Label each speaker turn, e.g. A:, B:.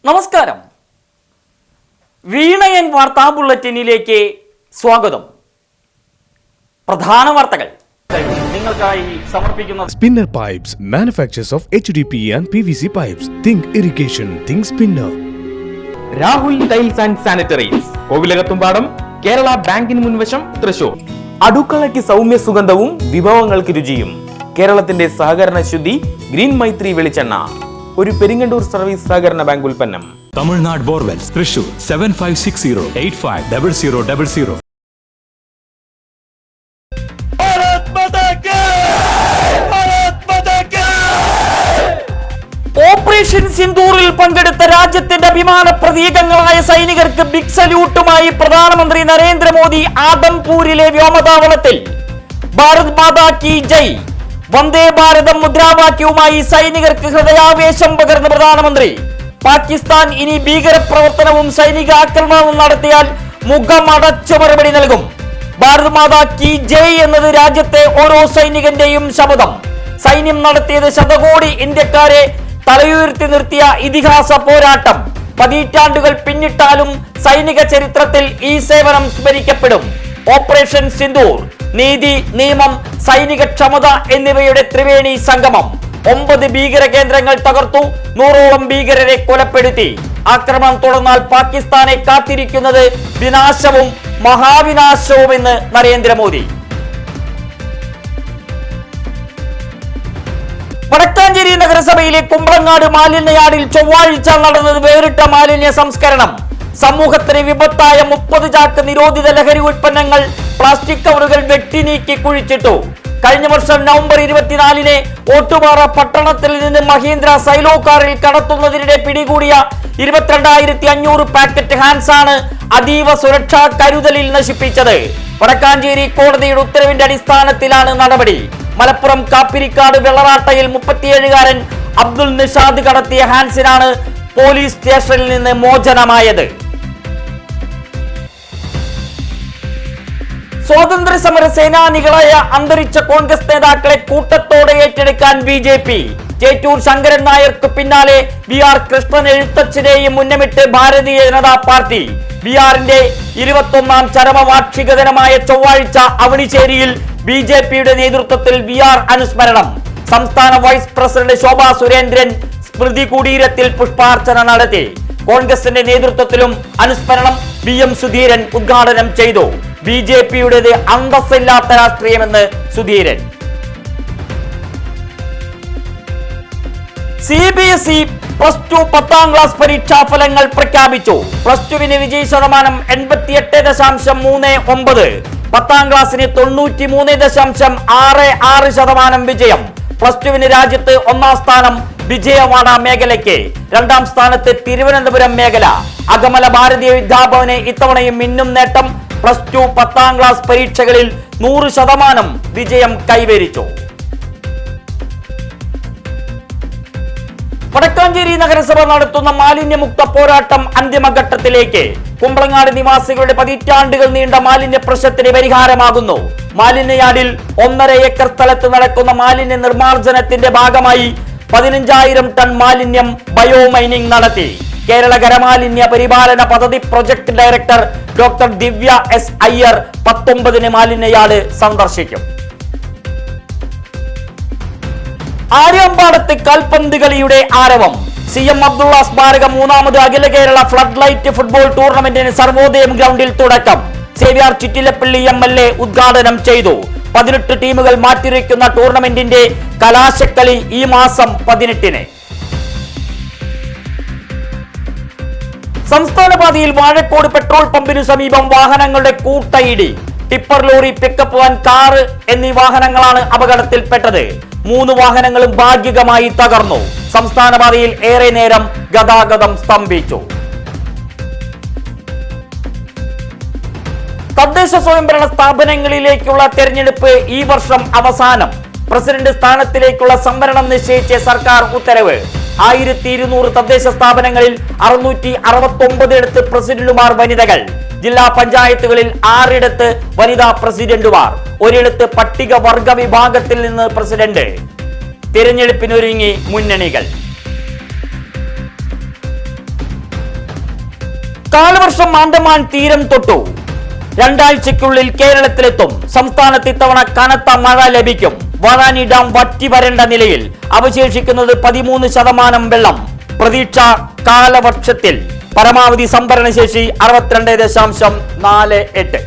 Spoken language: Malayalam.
A: നമസ്കാരം. വീണയൻ വാർത്താ ബുള്ളറ്റിനിലേക്ക് സ്വാഗതം. പ്രധാന വാർത്തകൾ നിങ്ങൾക്കായി സമർപ്പിക്കുന്നത്
B: Spinner Pipes, manufacturers of HDPE and PVC pipes. Think irrigation, think Spinner.
C: Rahul tiles and sanitaries, Kovilakathumpadam, Kerala ബാങ്കിന് മുൻവശം, തൃശൂർ. അടുക്കളയ്ക്ക് സൗമ്യ സുഗന്ധവും വിഭവങ്ങൾക്ക് രുചിയും. കേരളത്തിന്റെ സഹകരണ ശുദ്ധി ഗ്രീൻ മൈത്രി വെളിച്ചെണ്ണ, ഒരു പെരിങ്ങണ്ടൂർ സർവീസ് സഹകരണ ബാങ്ക് ഉൽപ്പന്നം.
D: തമിഴ്നാട് ബോർവെൽസ്, തൃശൂർ 7560850000.
A: ഓപ്പറേഷൻ സിന്ദൂറിൽ പങ്കെടുത്ത രാജ്യത്തിന്റെ അഭിമാന പ്രതീകങ്ങളായ സൈനികർക്ക് ബിഗ് സല്യൂട്ടുമായി പ്രധാനമന്ത്രി നരേന്ദ്രമോദി ആദംപൂരിലെ വ്യോമതാവളത്തിൽ. ഭാരത് മാതാ കി ജയ്, വന്ദേ ഭാരതം മുദ്രാവാക്യവുമായി സൈനികർക്ക് ഹൃദയാവേശം പകർന്ന പ്രധാനമന്ത്രി. പാകിസ്ഥാൻ ഇനി ഭീകരപ്രവർത്തനവും സൈനിക ആക്രമണവും നടത്തിയാൽ മുഖമടച്ചു മറുപടി നൽകും. ഭാരത് മാതാ കി ജയ് എന്നത് രാജ്യത്തെ ഓരോ സൈനികന്റെയും ശപഥം. സൈന്യം നടത്തിയത് ശതകോടി ഇന്ത്യക്കാരെ തലയുയർത്തി നിർത്തിയ ഇതിഹാസ പോരാട്ടം. പതിറ്റാണ്ടുകൾ പിന്നിട്ടാലും സൈനിക ചരിത്രത്തിൽ ഈ സേവനം സ്മരിക്കപ്പെടും. ഓപ്പറേഷൻ സിന്ദൂർ, നീതി, നിയമം, സൈനിക ക്ഷമത എന്നിവയുടെ ത്രിവേണി സംഗമം. 9 ഭീകര കേന്ദ്രങ്ങൾ തകർത്തു, 100ഓളം ഭീകരരെ കൊലപ്പെടുത്തി. ആക്രമണം തുടർന്നാൽ പാകിസ്ഥാനെ കാത്തിരിക്കുന്നത് വിനാശവും മഹാവിനാശവുമെന്ന് നരേന്ദ്രമോദി. വടക്കാഞ്ചേരി നഗരസഭയിലെ കുമ്പളങ്ങാട് മാലിന്യയാർഡിൽ ചൊവ്വാഴ്ച നടന്നത് വേറിട്ട മാലിന്യ സംസ്കരണം. സമൂഹത്തിന് വിപത്തായ 30 ചാക്ക് നിരോധിത ലഹരി ഉൽപ്പന്നങ്ങൾ പ്ലാസ്റ്റിക് കവറുകൾ വെട്ടിനീക്കി കുഴിച്ചിട്ടു. കഴിഞ്ഞ വർഷം നവംബർ 24-ന് ഓട്ടുപാറ പട്ടണത്തിൽ നിന്ന് മഹീന്ദ്ര സൈലോ കാറിൽ കടത്തുന്നതിനിടെ പിടികൂടിയ 22,500 പാക്കറ്റ് ഹാൻസ് ആണ് അതീവ സുരക്ഷാ കരുതലിൽ നശിപ്പിച്ചത്. വടക്കാഞ്ചേരി കോടതിയുടെ ഉത്തരവിന്റെ അടിസ്ഥാനത്തിലാണ് നടപടി. മലപ്പുറം കാപ്പിരിക്കാട് വെള്ളറാട്ടയിൽ 37-കാരൻ അബ്ദുൽ നിഷാദ് കടത്തിയ ഹാൻസിനാണ് പോലീസ് സ്റ്റേഷനിൽ നിന്ന് മോചനമായത്. സ്വാതന്ത്ര്യ സമര സേനാനികളായ അന്തരിച്ച കോൺഗ്രസ് നേതാക്കളെ കൂട്ടത്തോടെ ഏറ്റെടുക്കാൻ BJP. ചേറ്റൂർ ശങ്കരൻ നായർക്ക് പിന്നാലെ VR കൃഷ്ണൻ എഴുത്തച്ഛനെയും മുന്നമിട്ട് ഭാരതീയ ജനതാ പാർട്ടി. ബിആറിന്റെ 21ാം ചരമവാർഷിക ദിനമായ ചൊവ്വാഴ്ച അവണിശ്ശേരിയിൽ BJPയുടെ നേതൃത്വത്തിൽ VR അനുസ്മരണം. സംസ്ഥാന വൈസ് പ്രസിഡന്റ് ശോഭാ സുരേന്ദ്രൻ സ്മൃതി കുടീരത്തിൽ പുഷ്പാർച്ചന നടത്തി. കോൺഗ്രസിന്റെ നേതൃത്വത്തിലും അനുസ്മരണം BM സുധീരൻ ഉദ്ഘാടനം ചെയ്തു. BJPയുടേത് അന്തസ്സില്ലാത്ത രാഷ്ട്രീയമെന്ന് സുധീരൻ. CBSE +2 10ാം ക്ലാസ് പരീക്ഷാ ഫലങ്ങൾ പ്രഖ്യാപിച്ചു. +2വിന് വിജയ ശതമാനം 88.39. 10ാം ക്ലാസ്സിന് 93.66% വിജയം. +2വിന് രാജ്യത്ത് 1ാം സ്ഥാനം വിജയവാഡ മേഖലയ്ക്ക്. 2ാം സ്ഥാനത്ത് തിരുവനന്തപുരം മേഖല. അകമല ഭാരതീയ വിദ്യാഭവന് ഇത്തവണയും മിന്നും നേട്ടം. +2 10ാം ക്ലാസ് പരീക്ഷകളിൽ 100% വിജയം കൈവരിച്ചു. വടക്കാഞ്ചേരി നഗരസഭ നടത്തുന്ന മാലിന്യമുക്ത പോരാട്ടം അന്തിമഘട്ടത്തിലേക്ക്. കുമ്പളങ്ങാട് നിവാസികളുടെ പതിറ്റാണ്ടുകൾ നീണ്ട മാലിന്യ പ്രശ്നത്തിന് പരിഹാരമാകുന്നു. മാലിന്യയാർഡിൽ 1.5 ഏക്കർ സ്ഥലത്ത് നടക്കുന്ന മാലിന്യ നിർമ്മാർജ്ജനത്തിന്റെ ഭാഗമായി 15,000 ടൺ മാലിന്യം ബയോമൈനിംഗ് നടത്തി. കേരള ഖരമാലിന്യ പരിപാലന പദ്ധതി project director doctor Divya S. Iyer 19-ന് മാലിന്യയാർഡ് സന്ദർശിക്കും. ആര്യമ്പാടത്ത് കാൽപന്ത് കളിയുടെ ആരവം. CM അബ്ദുള്ള സ്മാരക 3ാമത് അഖില കേരള ഫ്ലഡ് ലൈറ്റ് ഫുട്ബോൾ ടൂർണമെന്റിന് സർവോദയം ഗ്രൗണ്ടിൽ തുടക്കം. സേവ്യർ ചിറ്റിലപ്പള്ളി MLA ഉദ്ഘാടനം ചെയ്തു. 18 ടീമുകൾ മാറ്റിവെക്കുന്ന ടൂർണമെന്റിന്റെ കലാശക്കളി ഈ മാസം 18-ന്. സംസ്ഥാന പാതയിൽ വാഴക്കോട് പെട്രോൾ പമ്പിനു സമീപം വാഹനങ്ങളുടെ കൂട്ടയിടി. Tipper lorry, pickup van, car എന്നീ വാഹനങ്ങളാണ് അപകടത്തിൽപ്പെട്ടത്. 3 വാഹനങ്ങളും ഭാഗികമായി തകർന്നു. സംസ്ഥാന പാതയിൽ ഏറെ നേരം ഗതാഗതം സ്തംഭിച്ചു. തദ്ദേശ സ്വയംഭരണ സ്ഥാപനങ്ങളിലേക്കുള്ള തെരഞ്ഞെടുപ്പ് ഈ വർഷം അവസാനം. പ്രസിഡന്റ് സ്ഥാനത്തിലേക്കുള്ള സംവരണം നിശ്ചയിച്ച സർക്കാർ ഉത്തരവ്. 1200 തദ്ദേശ സ്ഥാപനങ്ങളിൽ 669 പ്രസിഡന്റുമാർ വനിതകൾ. ജില്ലാ പഞ്ചായത്തുകളിൽ 6 വനിതാ പ്രസിഡന്റുമാർ, 1 പട്ടികവർഗ വിഭാഗത്തിൽ നിന്ന് പ്രസിഡന്റ്. തിരഞ്ഞെടുപ്പിനൊരുങ്ങി മുന്നണികൾ. കാലവർഷം ആൻഡമാൻ തീരം തൊട്ടു. 2 ആഴ്ചയ്ക്കുള്ളിൽ കേരളത്തിലെത്തും. സംസ്ഥാനത്ത് ഇത്തവണ കനത്ത മഴ ലഭിക്കും. വാഴാനി ഡാം വറ്റി വരേണ്ട നിലയിൽ. അവശേഷിക്കുന്നത് 13% വെള്ളം. പ്രതീക്ഷ കാലവർഷത്തിൽ പരമാവധി സംഭരണശേഷി 62.48.